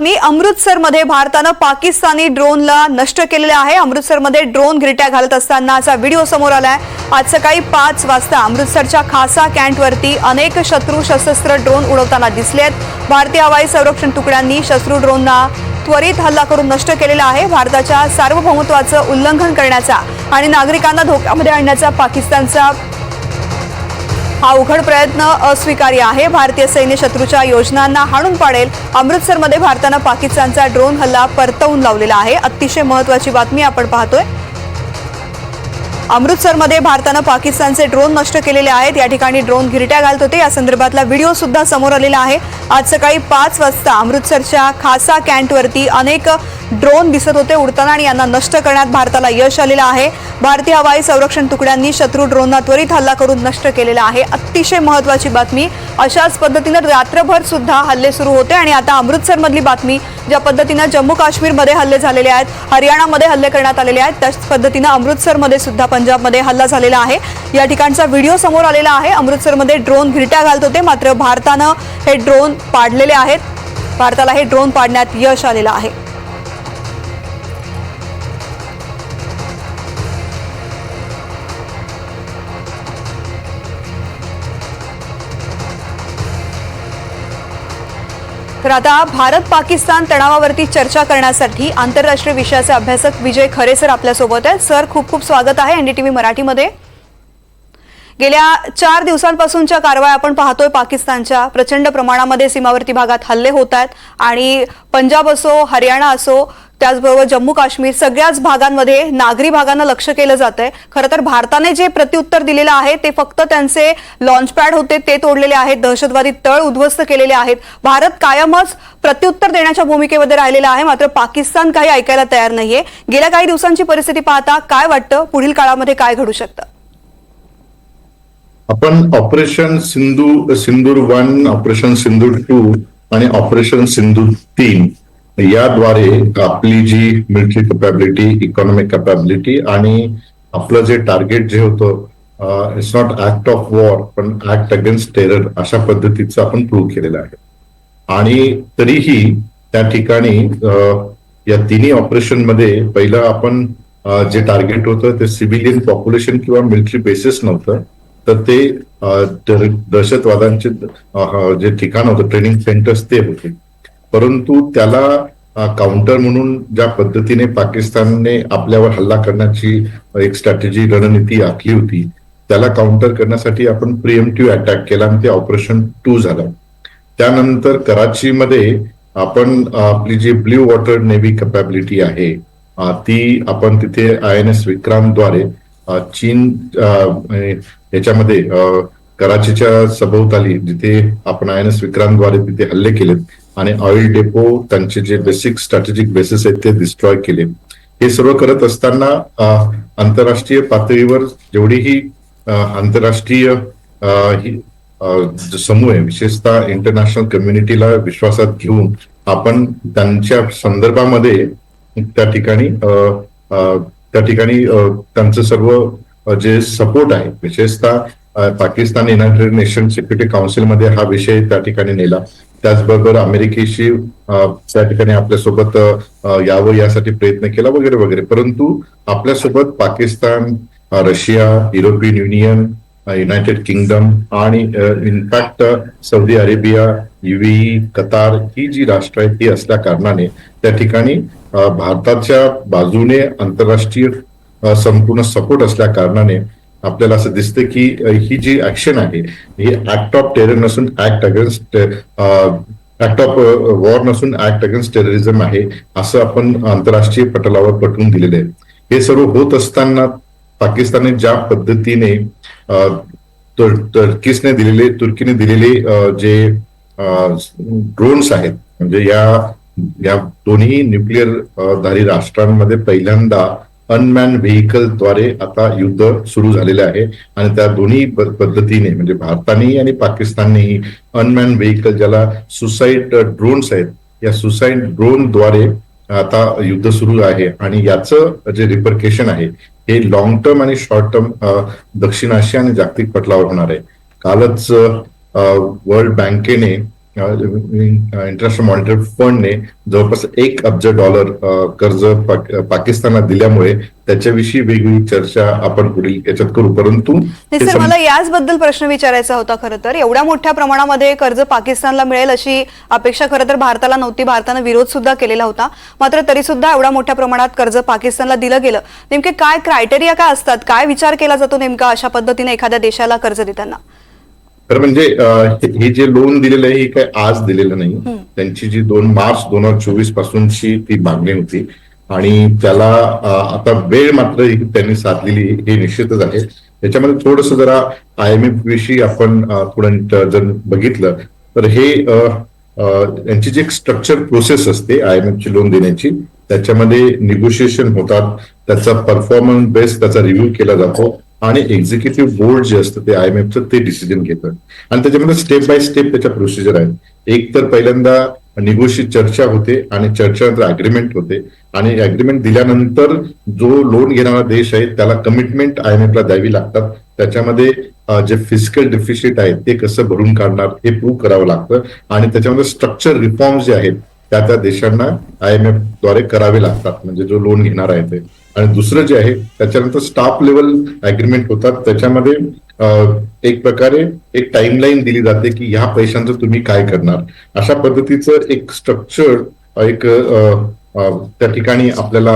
मी अमृतसरमध्ये भारतानं पाकिस्तानी ड्रोनला नष्ट केलेले आहे। अमृतसरमध्ये ड्रोन गिरट्या घालत असतानाचा व्हिडिओ समोर आलाय। आज सकाळी 5 वाजता अमृतसरच्या खासा कॅन्टवरती अनेक शत्रू सशस्त्र ड्रोन उडवताना दिसलेत। भारतीय हवाई संरक्षण तुकड्यांनी शत्रू ड्रोनना त्वरित हल्ला करून नष्ट केलेला आहे। भारताच्या सार्वभौमत्वाचं उल्लंघन करण्याचा आणि नागरिकांना धोक्यामध्ये आणण्याचा पाकिस्तानचा हा उघड प्रयत्न अस्वीकार्य आहे। भारतीय सैन्य शत्रूच्या योजनांना हाणून पाडेल। अमृतसरमध्ये भारतानं पाकिस्तानचा ड्रोन हल्ला परतवून लावलेला आहे। अतिशय महत्त्वाची बातमी आपण पाहतोय। अमृतसरमध्ये भारतानं पाकिस्तानचे ड्रोन नष्ट केलेले आहेत। या ठिकाणी ड्रोन गिरट्या घालत होते। या संदर्भातला व्हिडिओ सुद्धा समोर आलेला आहे। आज सकाळी 5 वाजता अमृतसरच्या खासा कॅन्टवरती अनेक ड्रोन दिसत होते उडताना आणि यांना नष्ट करण्यात भारताला यश आलेलं आहे। भारतीय हवाई संरक्षण तुकड्यांनी शत्रू ड्रोनना त्वरित हल्ला करून नष्ट केलेला आहे। अतिशय महत्त्वाची बातमी। अशाच पद्धतीने रात्रभर सुद्धा हल्ले सुरू होते आणि आता अमृतसरमधली बातमी ज्या पद्धतीने जम्मू काश्मीरमध्ये हल्ले झालेले आहेत, हरियाणामध्ये हल्ले करण्यात आलेले आहेत, त्याच पद्धतीने अमृतसरमध्ये सुद्धा पंजाबमध्ये हल्ला झालेला आहे। या ठिकाणचा व्हिडिओ समोर आलेला आहे। अमृतसरमध्ये ड्रोन गिरट्या घालत होते, मात्र भारतानं हे ड्रोन पाडलेले आहेत। भारताला हे ड्रोन पाडण्यात यश आलेलं आहे। तर आता भारत पाकिस्तान तणावावरती चर्चा करण्यासाठी आंतरराष्ट्रीय विषयाचे अभ्यासक विजय खरे सर आपल्या सोबत आहेत। सर, खूप खूप स्वागत आहे एनडीटीव्ही मराठीमध्ये। गेल्या 4 दिवसांपासूनच्या कारवाया आपण पाहतोय। पाकिस्तानच्या प्रचंड प्रमाणामध्ये सीमावर्ती भागात हल्ले होत आहेत आणि पंजाब असो, हरियाणा असो, त्याचबरोबर जम्मू काश्मीर सगळ्याच भागांमध्ये नागरी भागांना लक्ष केलं जातंय। खरं तर भारताने जे प्रत्युत्तर दिलेलं आहे ते फक्त त्यांचे लॉन्च पॅड होते ते तोडलेले आहेत, दहशतवादी तळ उद्ध्वस्त केलेले आहेत। भारत कायमच प्रत्युत्तर देण्याच्या भूमिकेमध्ये राहिलेला आहे, मात्र पाकिस्तान काही ऐकायला तयार नाहीये। गेल्या काही दिवसांची परिस्थिती पाहता काय वाटतं, पुढील काळामध्ये काय घडू शकतं? आपण ऑपरेशन सिंदूर 1, ऑपरेशन सिंदूर 2 आणि ऑपरेशन सिंदूर 3 याद्वारे आपली जी मिलिटरी कॅपॅबिलिटी, इकॉनॉमिक कॅपॅबिलिटी आणि आपलं जे टार्गेट जे होतं, it's not act of war पण ऍक्ट अगेन्स्ट टेरर, अशा पद्धतीचं आपण प्रूव्ह केलेलं आहे। आणि तरीही त्या ठिकाणी या तिन्ही ऑपरेशन मध्ये पहिलं आपण जे टार्गेट होतं ते सिव्हिलियन पॉप्युलेशन किंवा मिलिटरी बेसिस नव्हतं, तर ते दहशतवादांचे जे ठिकाण होतं, ट्रेनिंग सेंटर्स ते होते। परंतु त्याला काउंटर म्हणून ज्या पद्धतीने पाकिस्तानने आपल्यावर हल्ला करण्याची एक स्ट्रॅटेजी, रणनीती आखली होती, त्याला काउंटर करण्यासाठी आपण प्रिएम्प्टिव्ह अटॅक केला आणि ते ऑपरेशन 2 झालं। त्यानंतर कराचीमध्ये आपण आपली जी ब्ल्यू वॉटर नेव्ही कॅपॅबिलिटी आहे ती आपण तिथे INS विक्रांतद्वारे चीन याच्यामध्ये कराचीच्या सभोवताली जिथे आपण INS विक्रांतद्वारे तिथे हल्ले केलेत आणि ऑइल डेपो, त्यांचे जे बेसिक स्ट्रॅटेजिक बेसिस आहेत ते डिस्ट्रॉय केले। हे सर्व करत असताना आंतरराष्ट्रीय पातळीवर जेवढीही आंतरराष्ट्रीय समूह आहे, विशेषतः इंटरनॅशनल कम्युनिटीला विश्वासात घेऊन आपण त्यांच्या संदर्भामध्ये त्या ठिकाणी त्यांचं सर्व जे सपोर्ट आहे, विशेषतः पाकिस्तान युनायटेड नेशन सिक्युरिटी काउन्सिलमध्ये हा विषय त्या ठिकाणी नेला। त्याचबरोबर अमेरिकेशी त्या ठिकाणी आपल्यासोबत यावं यासाठी प्रयत्न केला वगैरे वगैरे। परंतु आपल्यासोबत Pakistan, Russia, European Union, United Kingdom आणि in fact Saudi Arabia, UAE, Qatar ही जी राष्ट्र आहेत ती असल्या कारणाने त्या ठिकाणी भारताच्या बाजूने आंतरराष्ट्रीय संपूर्ण सपोर्ट असल्या कारणाने आपल्याला असं दिसतं की ही जी ऍक्शन आहे ही ऍक्ट ऑफ टेरर नसून ऍक्ट ऑफ वॉर नसून ऍक्ट अगेन्स्ट टेररिझम आहे, असं आपण आंतरराष्ट्रीय पटलावर पटवून दिलेले आहे। हे सर्व होत असताना पाकिस्तानने ज्या पद्धतीने तुर्कीने दिलेले जे ड्रोन्स आहेत, म्हणजे या दोन्ही न्यूक्लिअर धारी राष्ट्रांमध्ये पहिल्यांदा अनमॅन व्हेकलद्वारे आता युद्ध सुरू झालेले आहे आणि त्या दोन्ही पद्धतीने म्हणजे भारतानेही आणि पाकिस्ताननेही अनमॅन व्हेकल, ज्याला सुसाईड ड्रोन्स आहेत, या सुसाईड ड्रोनद्वारे आता युद्ध सुरू आहे आणि याचं जे रिपरकेशन आहे हे लॉंग टर्म आणि शॉर्ट टर्म दक्षिण आशिया आणि जागतिक पटलावर होणार आहे। कालच वर्ल्ड बँकेने इंटरनॅशनल मॉनिटरी फंडने जवळपास $1 अब्ज कर्ज पाकिस्तानला दिल्यामुळे त्याच्याविषयी वेगवेगळी चर्चा आपण पुढील याच्यात करू. परंतु नाही सर, मला याचबद्दल प्रश्न विचारायचा होता. खरं तर एवढ्या मोठ्या प्रमाणामध्ये कर्ज पाकिस्तानला मिळेल अशी अपेक्षा खरं तर भारताला नव्हती. भारतानं विरोध सुद्धा केलेला होता. मात्र तरी सुद्धा एवढ्या मोठ्या प्रमाणात कर्ज पाकिस्तानला दिलं गेलं. नेमके काय क्रायटेरिया काय असतात, काय विचार केला जातो नेमका अशा पद्धतीने एखाद्या देशाला कर्ज देताना? खरं म्हणजे हे जे लोन दिलेलं आहे हे काय आज दिलेलं नाही. त्यांची जी 2 मार्च 2024 पासूनची ती मागणी होती आणि त्याला आता वेळ मात्र त्यांनी साधलेली हे निश्चितच आहे. याच्यामध्ये थोडंसं जरा IMF विषयी आपण थोडं जर बघितलं तर हे यांची जी एक स्ट्रक्चर प्रोसेस असते IMF ची लोन देण्याची, त्याच्यामध्ये निगोशिएशन होतात, त्याचा परफॉर्मन्स बेस त्याचा रिव्ह्यू केला जातो आणि एक्झिक्युटिव्ह बोर्ड जे असतं ते IMFचं ते डिसिजन घेतं आणि त्याच्यामध्ये स्टेप बाय स्टेप त्याच्या प्रोसिजर आहेत. एक तर पहिल्यांदा चर्चा होते आणि चर्चेनंतर अग्रीमेंट होते आणि अग्रीमेंट दिल्यानंतर जो लोन घेणारा देश आहे त्याला कमिटमेंट IMFला द्यावी लागतात. त्याच्यामध्ये जे फिजिकल डिफिसिट आहे ते कसं भरून काढणार हे प्रूव्ह करावं लागतं आणि त्याच्यामध्ये स्ट्रक्चर रिफॉर्म्स जे आहेत त्या देशांना IMF द्वारे करावे लागतात, म्हणजे जो लोन घेणार आहे ते. आणि दुसरं जे आहे त्याच्यानंतर स्टाफ लेवल अग्रीमेंट होतात. त्याच्यामध्ये एक प्रकारे एक टाइमलाईन दिली जाते की ह्या पैशांचं तुम्ही काय करणार, अशा पद्धतीचं एक स्ट्रक्चर एक त्या ठिकाणी आपल्याला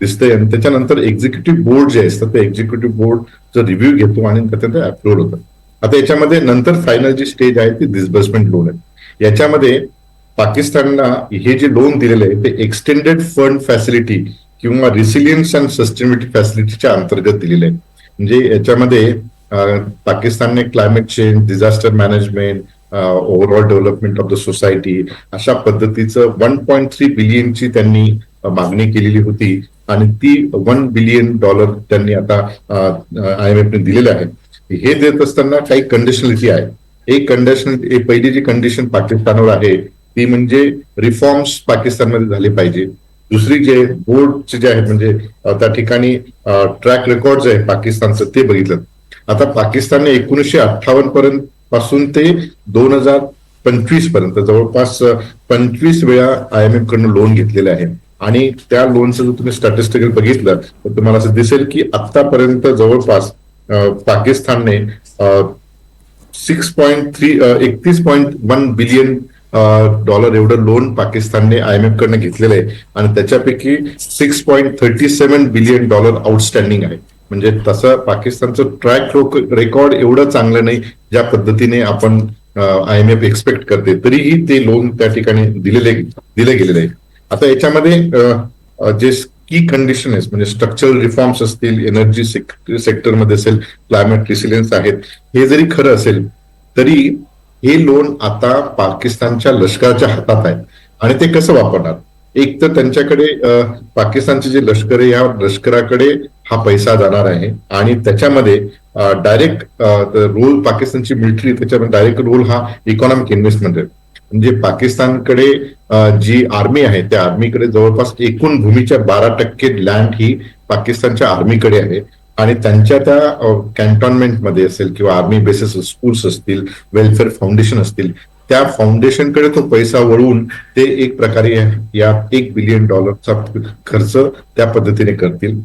दिसतंय. आणि त्याच्यानंतर एक्झिक्युटिव्ह बोर्ड जे असतं ते एक्झिक्युटिव्ह बोर्डचं रिव्ह्यू घेतो आणि त्याच्यानंतर अप्रूव्हल होतं. आता याच्यामध्ये नंतर फायनल जी स्टेज आहे ती डिस्बर्समेंट लोन आहे. याच्यामध्ये पाकिस्तानला हे जे लोन दिलेलं आहे ते एक्सटेंडेड फंड फॅसिलिटी किंवा रिसिलियन्स अँड सस्टेनेबिलिटी फॅसिलिटीच्या अंतर्गत दिलेलं आहे. म्हणजे याच्यामध्ये पाकिस्तानने climate change, disaster management, overall development of the society अशा पद्धतीचं $1.3 बिलियनची त्यांनी मागणी केलेली होती आणि ती $1 बिलियन त्यांनी आता IMFने दिलेलं आहे. हे देत असताना काही कंडिशनलिटी आहे. एक पहिली जी कंडिशन पाकिस्तानवर आहे ती म्हणजे रिफॉर्म्स पाकिस्तानमध्ये झाले पाहिजे. दुसरी जे बोर्डचे जे आहेत म्हणजे त्या ठिकाणी ट्रॅक रेकॉर्ड जे आहे पाकिस्तानचं ते बघितलं. आता पाकिस्तानने 1958 पासून ते 2025 पर्यंत जवळपास 25 वेळा IMF कडनं लोन घेतलेलं आहे आणि त्या लोनचं जर तुम्ही स्टॅटिस्टिकल बघितलं तर तुम्हाला असं दिसेल की आतापर्यंत जवळपास पाकिस्तानने 31.1 बिलियन एवढं लोन पाकिस्तानने IMF कडनं घेतलेलं आहे आणि त्याच्यापैकी $6.37 बिलियन आउटस्टँडिंग आहे. म्हणजे तसं पाकिस्तानचं ट्रॅक रेकॉर्ड एवढं चांगलं नाही ज्या पद्धतीने आपण IMF एक्सपेक्ट करते, तरीही ते लोन त्या ठिकाणी दिले गेलेले आहे. आता याच्यामध्ये जे की कंडिशन आहे म्हणजे स्ट्रक्चरल रिफॉर्म्स असतील, एनर्जी सेक्टरमध्ये असेल, क्लायमेट रिसिलियन्स आहेत, हे जरी खरं असेल तरी हे लोन आता पाकिस्तानच्या लष्कराच्या हातात आहे आणि ते कसं वापरणार. एक तर त्यांच्याकडे पाकिस्तानचे जे लष्कर आहे या लष्कराकडे हा पैसा जाणार आहे आणि त्याच्यामध्ये डायरेक्ट रोल पाकिस्तानची मिलिटरी त्याच्यामध्ये डायरेक्ट रोल हा इकॉनॉमिक इन्व्हेस्टमेंट आहे. म्हणजे पाकिस्तानकडे जी आर्मी आहे त्या आर्मीकडे जवळपास एकूण भूमीच्या 12% लँड ही पाकिस्तानच्या आर्मीकडे आहे आणि त्यांच्या त्या कॅन्टॉनमेंटमध्ये असेल किंवा आर्मी बेसिस स्कूल्स असतील, वेलफेअर फाउंडेशन असतील, त्या फाउंडेशनकडे तो पैसा वळवून ते एक प्रकारे या $1 बिलियन खर्च त्या पद्धतीने करतील.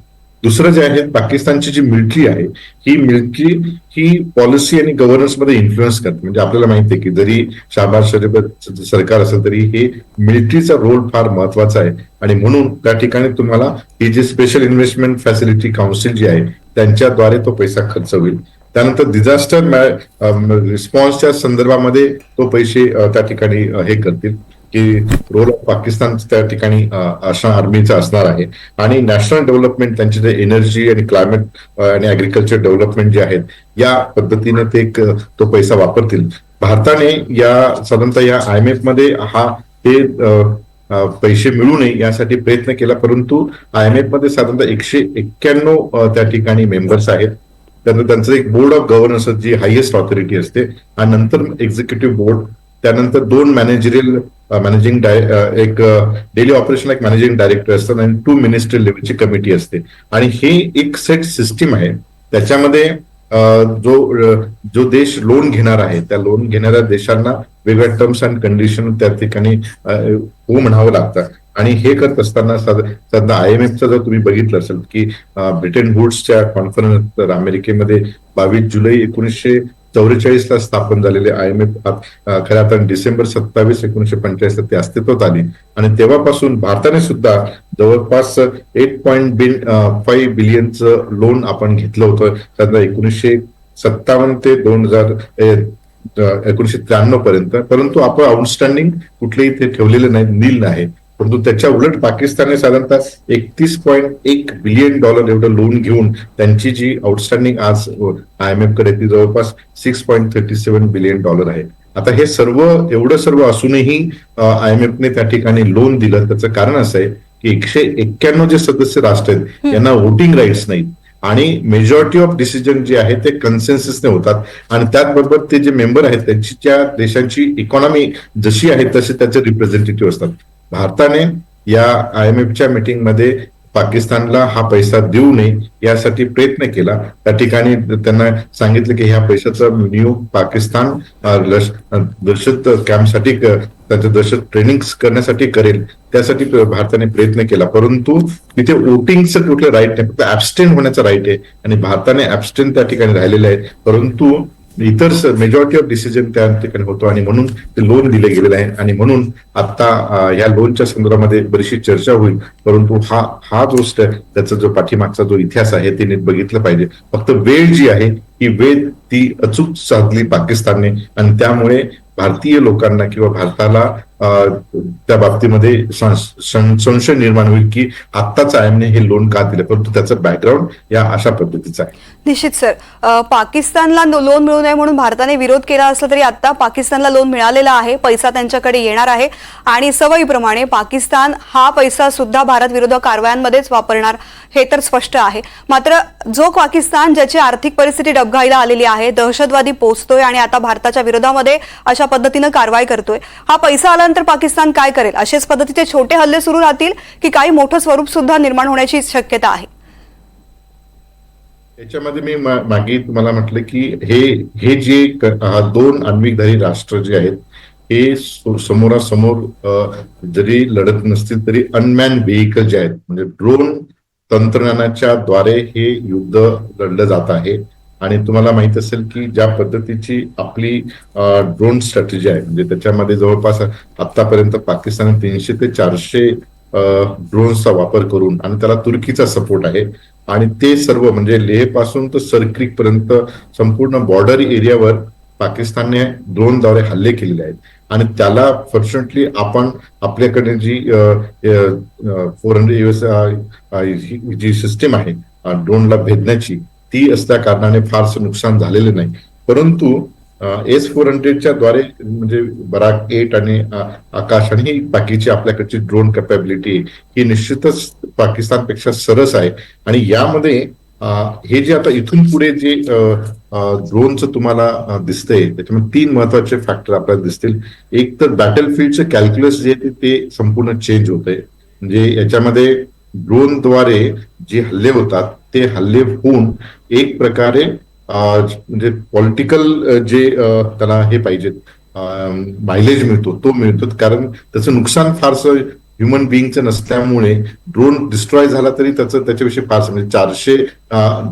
दुसरं जे आहे पाकिस्तानची जी मिलिटरी आहे ही मिलिटरी ही पॉलिसी आणि गव्हर्नन्स मध्ये इन्फ्लुएन्स करते. म्हणजे आपल्याला माहिती आहे की जरी शहबाज शरीफ सरकार असेल तरी हे मिलिटरीचा रोल फार महत्वाचा आहे आणि म्हणून त्या ठिकाणी तुम्हाला ही जी स्पेशल इन्व्हेस्टमेंट फॅसिलिटी काउन्सिल जी आहे त्यांच्याद्वारे तो पैसा खर्च होईल. त्यानंतर डिझास्टर रिस्पॉन्सच्या संदर्भामध्ये तो पैसे त्या ठिकाणी हे करतील की रोल ऑफ पाकिस्तान त्या ठिकाणी अशा आर्मीचा असणार आहे आणि नॅशनल डेव्हलपमेंट त्यांचे जे एनर्जी आणि क्लायमेट आणि ऍग्रिकल्चर डेव्हलपमेंट जे आहेत या पद्धतीने ते तो पैसा वापरतील. भारताने या साधारणतः या IMF मध्ये ते पैसे मिळू नये यासाठी प्रयत्न केला, परंतु IMF मध्ये साधारणतः 191 त्या ठिकाणी मेंबर्स आहेत. त्यानंतर त्यांचं एक बोर्ड ऑफ गव्हर्नन्स जी हायएस्ट ऑथॉरिटी असते आणि नंतर एक्झिक्युटिव्ह बोर्ड, त्यानंतर 2 मॅनेजिंग एक डेली ऑपरेशन एक मॅनेजिंग डायरेक्टर असतात आणि 2 मिनिस्ट्रियल लेवलची कमिटी असते आणि हे एक सेट सिस्टीम आहे. त्याच्यामध्ये जो देश लोन घेणार आहे त्या लोन घेणाऱ्या देशांना वेगवेगळ्या टर्म्स अँड कंडिशन त्या ठिकाणी हो म्हणावं लागतं. आणि हे करत असताना सध्या IMFचा जर तुम्ही बघितलं असेल की ब्रिटन वुड्सच्या कॉन्फरन्स अमेरिकेमध्ये 22 जुलै 1944 स्थापन झालेले IMF खऱ्या अर्थाने डिसेंबर 27, 1945 ते अस्तित्वात आली. आणि तेव्हापासून भारताने सुद्धा जवळपास 8.5 बिलियनचं लोन आपण घेतलं होतं. सध्या 1957 ते 1993 पर्यंत. परंतु आपण आउटस्टँडिंग कुठलेही ते ठेवलेले नाही, नील आहे. परंतु त्याच्या उलट पाकिस्तानने साधारणतः $31.1 बिलियन एवढं लोन घेऊन त्यांची जी आउटस्टँडिंग आज IMF कडे ती जवळपास $6.37 बिलियन आहे. आता हे एवढं सर्व असूनही IMFने त्या ठिकाणी लोन दिलं. त्याचं कारण असं आहे की 191 जे सदस्य राष्ट्र आहेत यांना वोटिंग राईट्स नाहीत आणि मेजॉरिटी ऑफ डिसिजन जे आहे ते कन्सेन्ससने होतात. आणि त्याचबरोबर ते जे मेंबर आहेत त्यांची त्या देशांची इकॉनॉमी जशी आहे तसे त्याचे रिप्रेझेंटेटिव्ह असतात. भारताने या IMFच्या मीटिंगमध्ये पाकिस्तानला हा पैसा देऊ नये यासाठी प्रयत्न केला. त्या ठिकाणी त्यांना सांगितलं की ह्या पैशाचा विनियोग पाकिस्तान दहशत कॅम्पसाठी त्यांचं दहशत ट्रेनिंग करण्यासाठी करेल त्यासाठी भारताने प्रयत्न केला. परंतु तिथे वोटिंगचं कुठलं राईट नाही, फक्त ऍबस्टेन होण्याचं राईट आहे आणि भारताने ऍबस्टेन त्या ठिकाणी राहिलेलं आहे. परंतु इतर मेजॉरिटी ऑफ डिसिजन त्या ठिकाणी होतो आणि म्हणून ते लोन दिले गेलेले आहे. आणि म्हणून आता या लोनच्या संदर्भामध्ये बरीचशी चर्चा होईल. परंतु हा जो त्याचा जो पाठीमागचा जो इतिहास आहे ते नीट बघितलं पाहिजे. फक्त वेळ जी आहे ही वेळ ती अचूक साधली पाकिस्तानने आणि त्यामुळे भारतीय लोकांना किंवा भारताला त्या बाबतीमध्ये संशय निर्माण होईल की आत्ताच IMFने हे लोन का दिलं. परंतु त्याचं बॅकग्राऊंड या अशा पद्धतीचं आहे. निश्चित सर, पाकिस्तानला लोन मिळू नये म्हणून भारताने विरोध केला असला तरी आता पाकिस्तानला लोन मिळालेला आहे, पैसा त्यांच्याकडे येणार आहे आणि सवयीप्रमाणे पाकिस्तान हा पैसा सुद्धा भारत विरोधी कारवायांमध्येच वापरणार हे तर स्पष्ट आहे. मात्र जो पाकिस्तान ज्याची आर्थिक परिस्थिती डबघाईला आलेली आहे, दहशतवादी पोचतोय आणि आता भारताच्या विरोधामध्ये अशा पद्धतीनं कारवाई करतोय, हा पैसा आल्यानंतर पाकिस्तान काय करेल? अशाच पद्धतीचे छोटे हल्ले सुरू राहतील की काही मोठं स्वरूप सुद्धा निर्माण होण्याची शक्यता आहे? याच्यामध्ये मी मागे तुम्हाला म्हटलं की हे जे 2 आण्विकधारी राष्ट्र जे आहेत हे समोरासमोर जरी लढत नसतील तरी अनमॅन व्हेइकल जे आहेत म्हणजे ड्रोन तंत्रज्ञानाच्या द्वारे हे युद्ध लढलं जात आहे. आणि तुम्हाला माहित असेल की ज्या पद्धतीची आपली ड्रोन स्ट्रॅटेजी आहे म्हणजे त्याच्यामध्ये जवळपास आतापर्यंत पाकिस्तान 300 ते 400 ड्रोन्सचा वापर करून आणि त्याला तुर्कीचा सपोर्ट आहे आणि ते सर्व म्हणजे लेह पासून तर सरक्रीक पर्यंत संपूर्ण बॉर्डर एरियावर पाकिस्तानने ड्रोनद्वारे हल्ले केलेले आहेत. आणि त्याला फॉर्च्युनेटली आपण आपल्याकडे जी 400 US जी सिस्टीम आहे ड्रोनला भेदण्याची ती असल्या कारणाने फारसं नुकसान झालेलं नाही. परंतु S-400च्या द्वारे म्हणजे बराक 8 आणि आकाश आणि ही बाकीची आपल्याकडची ड्रोन कॅपॅबिलिटी ही निश्चितच पाकिस्तानपेक्षा सरस आहे. आणि यामध्ये हे जे आता इथून पुढे जे ड्रोनचं तुम्हाला दिसतंय त्याच्यामध्ये 3 महत्वाचे फॅक्टर आपल्याला दिसतील. एक तर बॅटलफील्डचं कॅल्क्युलस जे ते संपूर्ण चेंज होत आहे. म्हणजे याच्यामध्ये ड्रोनद्वारे जे हल्ले होतात ते हल्ले होऊन एक प्रकारे म्हणजे पॉलिटिकल जे त्याला हे पाहिजेत मायलेज मिळतो तो मिळतो. कारण त्याचं नुकसान फारसं ह्युमन बिईंगचं नसल्यामुळे ड्रोन डिस्ट्रॉय झाला तरी त्याच्याविषयी फारसं म्हणजे 400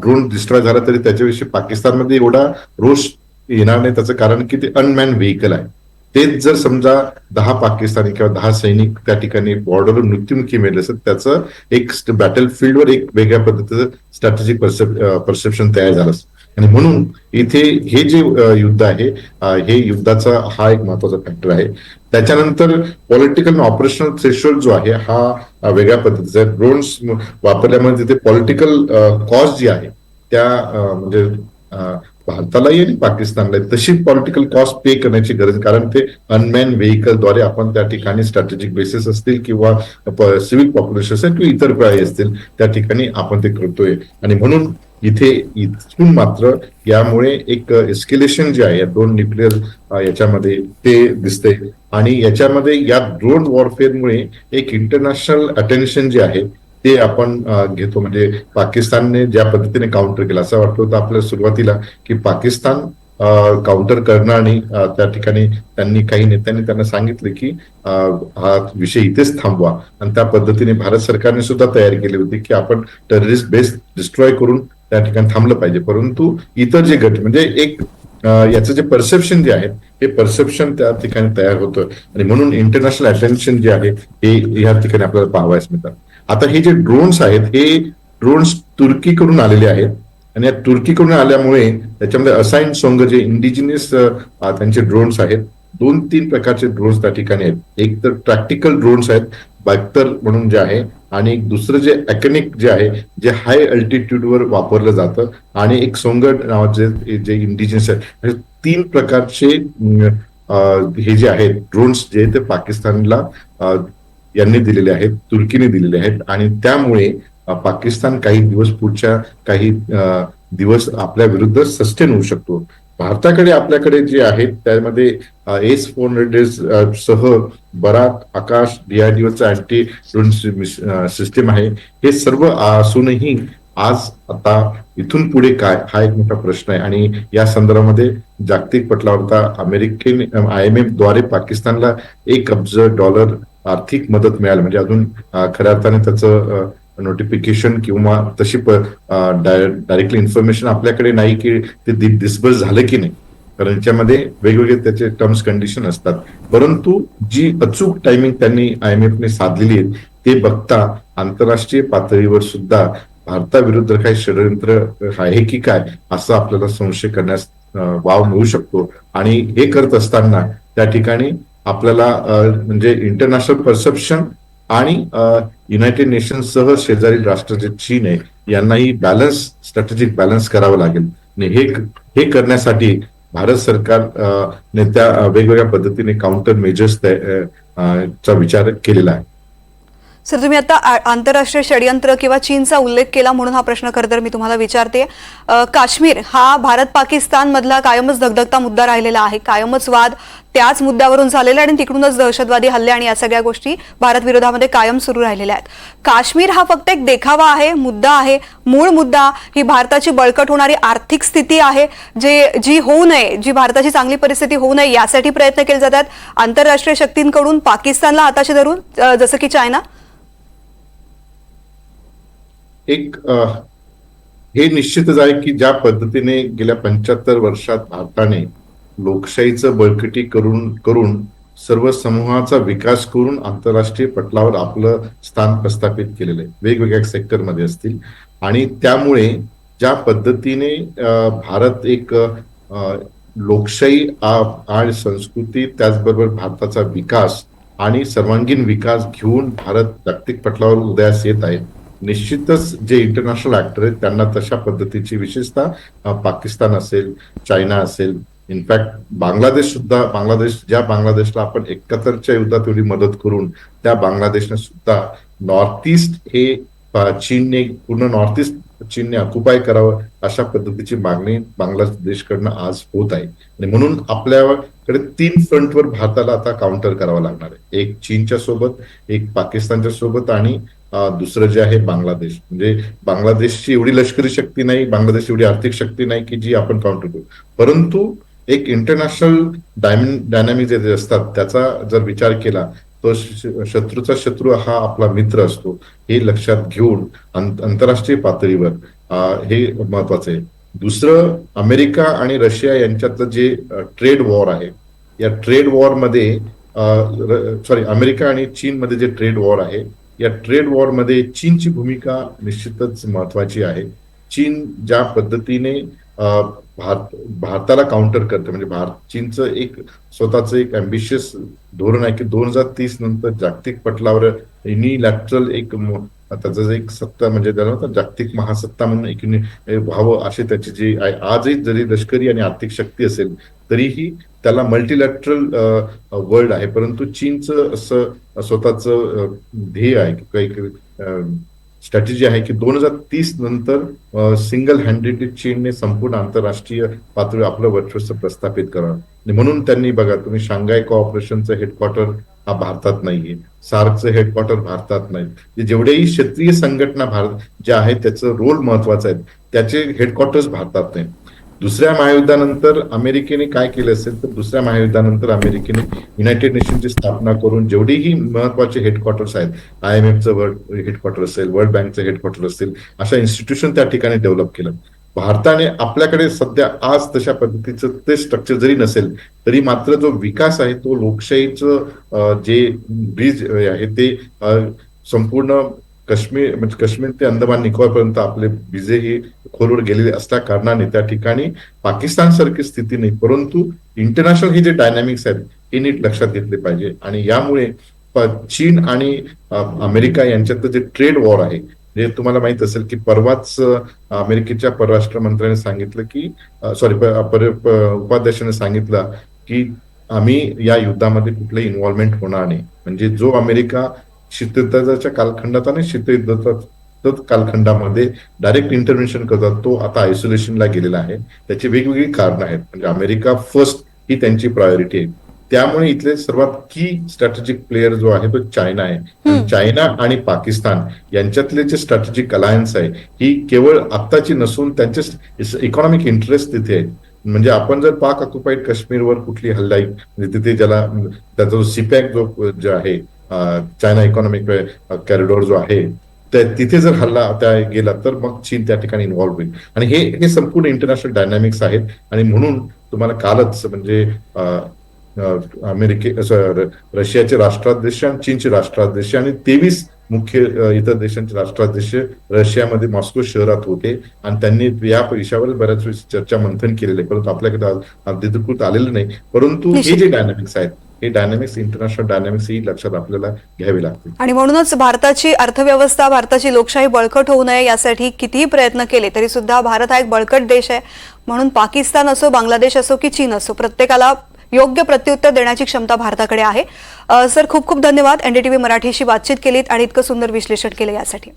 ड्रोन डिस्ट्रॉय झाला तरी त्याच्याविषयी पाकिस्तानमध्ये एवढा रोष येणार नाही. त्याचं कारण की ते अनमॅन व्हेइकल आहे. तेच जर समजा 10 पाकिस्तानी किंवा 10 सैनिक त्या ठिकाणी बॉर्डरवर मृत्युमुखी मेले असेल त्याचं एक बॅटल फील्डवर एक वेगळ्या पद्धतीचं स्ट्रॅटेजिक परसेप्शन तयार झालं असतं. आणि म्हणून इथे हे जे युद्ध आहे हे युद्धाचा हा एक महत्वाचा फॅक्टर आहे. त्याच्यानंतर पॉलिटिकल ऑपरेशनल थ्रेशोल्ड जो आहे हा वेगळ्या पद्धतीचा आहे. ड्रोन्स वापरल्यामुळे तिथे पॉलिटिकल कॉस्ट जी आहे त्या म्हणजे भारतालाही आणि पाकिस्तानला तशी पॉलिटिकल कॉस्ट पे करण्याची गरज. कारण ते अनमॅन व्हेइकलद्वारे आपण त्या ठिकाणी स्ट्रॅटेजिक बेसिस असतील किंवा सिव्हिल पॉप्युलेशन असेल किंवा इतर काही असतील त्या ठिकाणी आपण ते करतोय. आणि म्हणून इथून मात्र यामुळे एक एस्केलेशन जे आहे या 2 न्यूक्लिअर याच्यामध्ये ते दिसते. आणि याच्यामध्ये या ड्रोन वॉरफेअरमुळे एक इंटरनॅशनल अटेन्शन जे आहे ते आपण घेतो. म्हणजे पाकिस्तानने ज्या पद्धतीने काउंटर केलं असं वाटलं होतं आपल्याला सुरुवातीला की पाकिस्तान काउंटर करणं आणि त्या ठिकाणी त्यांनी काही नेत्यांनी त्यांना सांगितलं की हा विषय इथेच थांबवा आणि त्या पद्धतीने भारत सरकारने सुद्धा तयारी केली होती की आपण टेररिस्ट बेस डिस्ट्रॉय करून त्या ठिकाणी थांबलं पाहिजे. परंतु इतर जे गट म्हणजे एक याचं जे परसेप्शन जे आहे हे परसेप्शन त्या ठिकाणी तयार होतं आणि म्हणून इंटरनॅशनल अटेन्शन जे आहे हे या ठिकाणी आपल्याला पाहावयास मिळतात. आता हे जे ड्रोन्स आहेत हे ड्रोन्स तुर्कीकडून आलेले आहेत आणि या तुर्कीकडून आल्यामुळे त्याच्यामध्ये असाइन सोंग जे इंडिजिनियस त्यांचे ड्रोन्स आहेत, 2-3 प्रकारचे ड्रोन्स त्या ठिकाणी आहेत. एक तर प्रॅक्टिकल ड्रोन्स आहेत बॅक्टर म्हणून जे आहे आणि एक दुसरं जे अॅकनिक जे आहे जे हाय अल्टिट्यूडवर वापरलं जातं आणि एक सोंगड नावाचे जे इंडिजिनस आहेत. 3 प्रकारचे हे जे आहेत ड्रोन्स जे ते पाकिस्तानला यांनी दिलेले आहेत, तुर्कीने दिलेले आहेत आणि त्यामुळे पाकिस्तान काही दिवस पुढच्या काही दिवस आपल्या विरुद्ध सस्टेन होऊ शकतो. भारताकडे आपल्याकडे जे आहेत त्यामध्ये S-400 सह बराक, आकाश, DRDOचा अँटी ड्रोन सिस्टीम आहे. हे सर्व असूनही आज आता इथून पुढे काय हा एक मोठा प्रश्न आहे आणि या संदर्भामध्ये जागतिक पटलावर अमेरिकन IMF द्वारे पाकिस्तानला $1 अब्ज आर्थिक मदत मिळाली. म्हणजे अजून खऱ्या अर्थाने त्याचं नोटिफिकेशन किंवा तशी डायरेक्टली इन्फॉर्मेशन आपल्याकडे नाही की ते डिस्बर्स झालं की नाही, कारण याच्यामध्ये वेगवेगळे त्याचे टर्म्स कंडिशन असतात. परंतु जी अचूक टायमिंग त्यांनी IMFने साधलेली आहे ते बघता आंतरराष्ट्रीय पातळीवर सुद्धा भारताविरुद्ध काही षडयंत्र आहे की काय असं आपल्याला संशय करण्यास वाव मिळू शकतो. आणि हे करत असताना त्या ठिकाणी आपल्याला म्हणजे इंटरनॅशनल परसेप्शन आणि युनायटेड नेशन्स सह शेजारी राष्ट्र जे चीन आहे यांनाही स्ट्रॅटेजिक बॅलन्स करावं लागेल. आणि हे करण्यासाठी भारत सरकार त्या वेगवेगळ्या पद्धतीने काउंटर मेजर्स चा विचार केलेला आहे. सर, तुम्ही आता आंतरराष्ट्रीय षडयंत्र किंवा चीनचा उल्लेख केला म्हणून हा प्रश्न खरं तर मी तुम्हाला विचारते. काश्मीर हा भारत पाकिस्तान मधला कायमच धगधगता मुद्दा राहिलेला आहे. कायमच वाद त्याच मुद्द्यावरून झालेला आणि तिकडूनच दहशतवादी हल्ले आणि या सगळ्या गोष्टी भारत विरोधामध्ये कायम सुरू राहिलेल्या आहेत. काश्मीर हा फक्त एक देखावा आहे, मुद्दा आहे. मूळ मुद्दा ही भारताची बळकट होणारी आर्थिक स्थिती आहे जी होऊ नये, जी भारताची चांगली परिस्थिती होऊ नये यासाठी प्रयत्न केले जातात आंतरराष्ट्रीय शक्तींकडून पाकिस्तानला हाताशी धरून, जसं की चायना. एक हे निश्चितच आहे की ज्या पद्धतीने गेल्या 75 वर्षात भारताने लोकशाहीचं बळकटी करून सर्व समूहाचा विकास करून आंतरराष्ट्रीय पटलावर आपलं स्थान प्रस्थापित केलेलं आहे, वेगवेगळ्या सेक्टरमध्ये असतील. आणि त्यामुळे ज्या पद्धतीने भारत एक लोकशाही आणि संस्कृती त्याचबरोबर भारताचा विकास आणि सर्वांगीण विकास घेऊन भारत जागतिक पटलावर उदयास येत आहे. निश्चितच जे इंटरनॅशनल ऍक्टर आहेत त्यांना तशा पद्धतीची विशेषतः पाकिस्तान असेल, चायना असेल, इनफॅक्ट बांगलादेश सुद्धा बांगलादेशला आपण 71च्या युद्धात एवढी मदत करून त्या बांगलादेशने सुद्धा नॉर्थ ईस्ट हे पूर्ण नॉर्थ ईस्ट चीनने ऑक्युपाय करावं अशा पद्धतीची मागणी बांगलादेशकडनं आज होत आहे. आणि म्हणून आपल्याकडे 3 फ्रंटवर भारताला आता काउंटर करावं लागणार आहे. एक चीनच्या सोबत, एक पाकिस्तानच्या सोबत आणि दुसरं जे आहे बांगलादेश. म्हणजे बांगलादेशची एवढी लष्करी शक्ती नाही, बांगलादेश एवढी आर्थिक शक्ती नाही की जी आपण काउंटर करू. परंतु एक इंटरनॅशनल डायनामिक जे असतात त्याचा जर विचार केला तो शत्रूचा शत्रू हा आपला मित्र असतो, हे लक्षात घेऊन आंतरराष्ट्रीय पातळीवर हे महत्वाचं आहे. दुसरं, अमेरिका आणि रशिया यांच्यातलं जे ट्रेड वॉर आहे, या ट्रेड वॉरमध्ये अमेरिका आणि चीन मध्ये जे ट्रेड वॉर आहे या ट्रेड वॉर मध्ये चीनची भूमिका निश्चितच महत्वाची आहे. चीन ज्या पद्धतीने भारताला काउंटर करते, म्हणजे चीनचं एक स्वतःचं एक अम्बिशियस धोरण आहे की 2030 नंतर जागतिक पटलावर युनिलॅटरल एक त्याचं एक सत्ता म्हणजे त्याला जागतिक महासत्ता म्हणून एक व्हावं अशी त्याची जी आजही जरी लष्करी आणि आर्थिक शक्ती असेल तरीही त्याला मल्टीलॅटरल वर्ल्ड आहे. परंतु चीनचं असं स्वतःचं ध्येय आहे की काही स्ट्रॅटेजी आहे की 2030 नंतर सिंगल हँडेडली चीनने संपूर्ण आंतरराष्ट्रीय पातळीवर आपलं वर्चस्व प्रस्थापित करावं. म्हणून त्यांनी बघा तुम्ही शांघाय कोऑपरेशनचं हेडक्वार्टर हा भारतात नाहीये, सार्कचं हेडक्वार्टर भारतात नाही, जेवढेही क्षेत्रीय संघटना भारत ज्या आहेत त्याचं रोल महत्वाचं आहे त्याचे हेडक्वार्टर्स भारतात नाही. दुसऱ्या महायुद्धानंतर अमेरिकेने काय केलं असेल तर दुसऱ्या महायुद्धानंतर अमेरिकेने युनायटेड नेशनची स्थापना करून जेवढीही महत्वाचे हेडक्वार्टर्स आहेत, IMFचं हेडक्वार्टर असेल, वर्ल्ड बँकचं हेडक्वार्टर असेल, अशा इन्स्टिट्यूशन त्या ठिकाणी डेव्हलप केलं. भारताने आपल्याकडे सध्या आज तशा पद्धतीचं ते स्ट्रक्चर जरी नसेल तरी मात्र जो विकास आहे तो लोकशाहीचं जे ब्रिज आहे ते संपूर्ण काश्मीर म्हणजे काश्मीर ते अंदमान निकोबारपर्यंत आपले विजे ही खोलवर गेलेले असल्या कारणाने त्या ठिकाणी पाकिस्तान सारखी स्थिती नाही, परंतु इंटरनॅशनल हे जे डायनॅमिक्स आहेत हे नीट लक्षात घेतले पाहिजे. आणि यामुळे चीन आणि अमेरिका यांच्यातलं जे ट्रेड वॉर आहे, जे तुम्हाला माहित असेल की परवाच अमेरिकेच्या परराष्ट्र मंत्र्याने सांगितलं की उपाध्यक्षाने सांगितलं की आम्ही या युद्धामध्ये कुठलंही इन्व्हॉल्वमेंट होणार नाही. म्हणजे जो अमेरिका शीतयुद्धाच्या कालखंडात आणि शीतयुद्धाच्या कालखंडामध्ये डायरेक्ट इंटरव्हेन्शन करतात तो आता आयसोलेशनला गेलेला आहे. त्याची वेगवेगळी कारणं आहेत. म्हणजे अमेरिका फर्स्ट ही त्यांची प्रायोरिटी आहे. त्यामुळे इथले सर्वात की स्ट्रॅटेजिक प्लेअर जो आहे तो चायना आहे. चायना आणि पाकिस्तान यांच्यातले जे स्ट्रॅटेजिक अलायन्स आहे ही केवळ आत्ताची नसून त्यांचे इकॉनॉमिक इंटरेस्ट तिथे आहे. म्हणजे आपण जर पाक ऑक्युपाईड काश्मीरवर कुठली हल्ला म्हणजे तिथे ज्याला त्याचा जो सीपॅक जो आहे चायना इकॉनॉमिक कॉरिडॉर जो आहे तिथे जर हल्ला त्या गेला तर मग चीन त्या ठिकाणी इन्व्हॉल्व्ह होईल. आणि हे संपूर्ण इंटरनॅशनल डायनॅमिक्स आहेत. आणि म्हणून तुम्हाला कालच म्हणजे रशियाचे राष्ट्राध्यक्ष आणि चीनचे राष्ट्राध्यक्ष आणि 23 मुख्य इतर देशांचे राष्ट्राध्यक्ष रशियामध्ये मॉस्को शहरात होते आणि त्यांनी या विषयावर बऱ्याच वेळेस चर्चा मंथन केलेले, परंतु आपल्याकडे अधिकृत आलेलं नाही. परंतु हे जे डायनॅमिक्स आहेत हे डायनॅमिक्स इंटरनॅशनल डायनॅमिक्स ही लक्षात आपल्याला घ्यावी लागतील. आणि म्हणूनच भारताची अर्थव्यवस्था, भारताची लोकशाही बळकट होऊ नये यासाठी कितीही प्रयत्न केले तरी सुद्धा भारत हा एक बळकट देश आहे. म्हणून पाकिस्तान असो, बांगलादेश असो की चीन असो, प्रत्येकाला योग्य प्रत्युत्तर देण्याची क्षमता भारताकडे आहे. सर, खूप खूप धन्यवाद. NDTV मराठीशी बातचीत केलीत आणि इतकं सुंदर विश्लेषण केलं यासाठी.